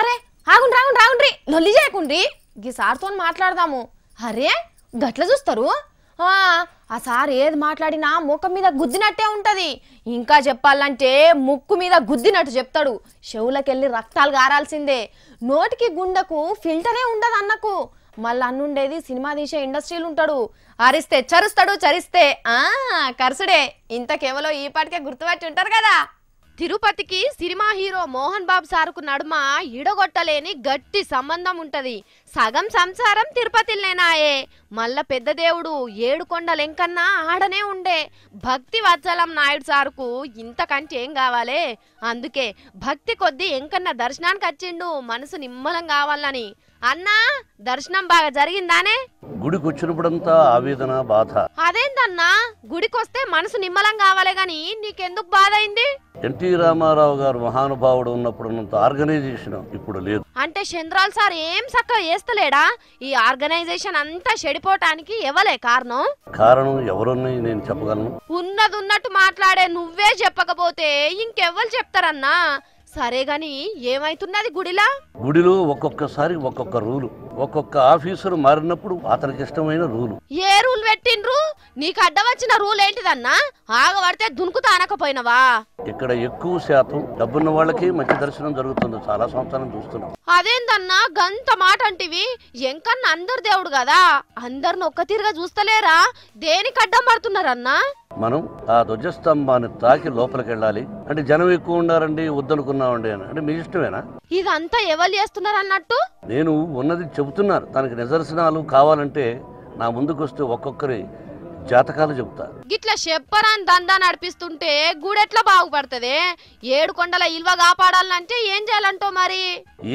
అరే ఆగుండ్రి ఆగుండ్రి ఆగుండ్రి లొల్లి చేయకుండ్రి గీ సార్తో మాట్లాడదాము. అరే గట్ల చూస్తారు. ఆ సార్ ఏది మాట్లాడినా ముఖం మీద గుద్దినట్టే ఉంటది. ఇంకా చెప్పాలంటే ముక్కు మీద గుద్దినట్టు చెప్తాడు. చెవులకెళ్ళి రక్తాలు గారాల్సిందే. నోటికి గుండెకు ఫిల్టరే ఉండదు అన్నకు. మళ్ళీ అన్నుండేది సినిమా తీసే ఇండస్ట్రీలు ఉంటాడు. అరిస్తే చరుస్తాడు, చరిస్తే కరుసుడే. ఇంతకేవలో ఈ పాటికే గుర్తుపట్టి ఉంటారు కదా. తిరుపతికి సినిమా హీరో మోహన్ బాబు సారుకు నడుమ ఇడగొట్టలేని గట్టి సంబంధం ఉంటది. సగం సంసారం తిరుపతిలోనాయే. మళ్ళా పెద్ద దేవుడు ఏడుకొండల ఎంకన్నా ఆడనే ఉండే. భక్తి వత్సలం నాయుడు సారుకు ఇంతకంటే ఏం కావాలే. అందుకే భక్తి కొద్దీ ఎంకన్నా దర్శనానికి వచ్చిండు మనసు నిమ్మలం కావాలని. అన్నా దర్శనం బాగా జరిగిందానే? గుడికి వచ్చినప్పుడంతా ఆవేదన బాధ. అదేంటన్నా గుడికొస్తే మనసు నిమ్మలం కావాలే గాని నీకెందుకు బాధ అయింది? ఎన్టీ రామారావు గారు మహానుభావుడు ఉన్నప్పుడున్నంత ఆర్గనైజేషన్ ఇప్పుడు లేదు. అంటే చంద్రాల్ సార్ ఏం చక్కగా చేస్తలేడా? ఈ ఆర్గనైజేషన్ అంతా చెడిపోవటానికి ఎవలే కారణం? కారణం ఎవరని నేను చెప్పగలను? ఉన్నది ఉన్నట్టు మాట్లాడే నువ్వే చెప్పకపోతే ఇంకెవ్వరు చెప్తారన్నా? సరే గాని ఏమైతున్నది గుడిలా? గుడిలో ఒక్కొక్కసారి ఒక్కొక్క రూలు. ఒక్కొక్క ఆఫీసర్ మారినప్పుడు అతనికి ఇష్టమైన రూలు. ఏ రూల్ పెట్టిండ్రు? నీకు అడ్డ వచ్చిన రూల్ ఏంటిదన్నా? ఆగబడితే దునుకుతా అనకపోయినవా? ఇక్కడ ఎక్కువ శాతం డబ్బున్న వాళ్ళకి మంచి దర్శనం జరుగుతుంది. చాలా సంవత్సరం చూస్తున్నాం. అదేందన్నా గంత మాట అంటివి? ఎంకన్నా అందరు దేవుడు కదా, అందరిని ఒక్క తీరుగా చూస్తలేరా? దేనికి అడ్డం పడుతున్నారన్నా? మనం ఆ ధ్వజస్తంభాన్ని తాకి లోపలికి వెళ్ళాలి అంటే జనం ఎక్కువ ఉండారండి వద్దనుకున్నామండి అని అంటే మీ ఇష్టమేనా? ఇదంతా ఎవరు చేస్తున్నారు అన్నట్టు? నేను ఉన్నది చెబుతున్నారు. తనకి నిదర్శనాలు కావాలంటే నా ముందుకు వస్తే ఒక్కొక్కరి జాతకాలు చెబుతా. గిట్లా చెప్పరాని దందా నడిపిస్తుంటే గుడెట్లా బాగుపడుతుంది? ఏడుకొండల ఇల్వ కాపాడాలంటే ఏం చేయాలంటో మరి?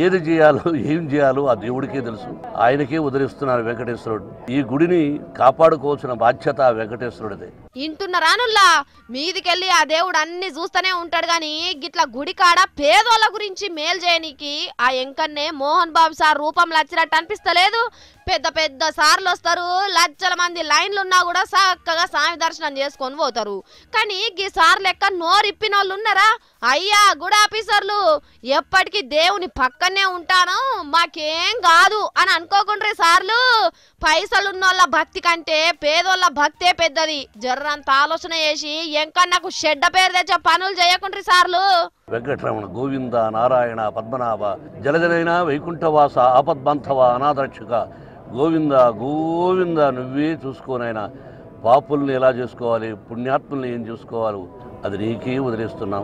ఏది చేయాలో ఏం చేయాలో ఆ దేవుడికే తెలుసు. ఆయనకే వదిలిస్తున్నారు వెంకటేశ్వరుడు. ఈ గుడిని కాపాడుకోవాల్సిన బాధ్యత ఆ వెంకటేశ్వరుడిదే. ఇంటున్నారానుల్లా మీదికెళ్ళి ఆ దేవుడు అన్ని చూస్తూనే ఉంటాడు గాని గిట్లా గుడి కాడ పేదోళ్ళ గురించి మేలు చేయనీకి ఆ ఎంకన్నే మోహన్ బాబు సార్ రూపంలో వచ్చినట్టు అనిపిస్తలేదు? పెద్ద పెద్ద సార్లు వస్తారు, లక్షల మంది లైన్లు ఉన్నా కూడా చక్కగా స్వామి దర్శనం చేసుకొని పోతారు. కానీ ఈ సార్ లెక్క నోరిప్పిన వాళ్ళు ఉన్నారా? అయ్యా గుడి ఆఫీసర్లు ఎప్పటికీ దేవుని పక్కనే ఉంటాను మాకేం కాదు అని అనుకోకుండ్రి సార్లు. పైసలున్నోళ్ళ భక్తి కంటే పేదోళ్ళ భక్తే పెద్దది. జర్రంత ఆలోచన చేసి ఎంకన్నకు చెడ్డ పేరు తెచ్చే పనులు చేయకుండ్రి సార్లు. వెంకటరమణ గోవింద నారాయణ పద్మనాభ జలజనైన వైకుంఠవాస ఆపద్బంధవ అనాథరక్షక గోవింద గోవింద నువ్వే చూసుకోనైనా. పాపుల్ని ఎలా చేసుకోవాలి, పుణ్యాత్ముల్ని ఏం చూసుకోవాలి అది నీకే వదిలేస్తున్నాం.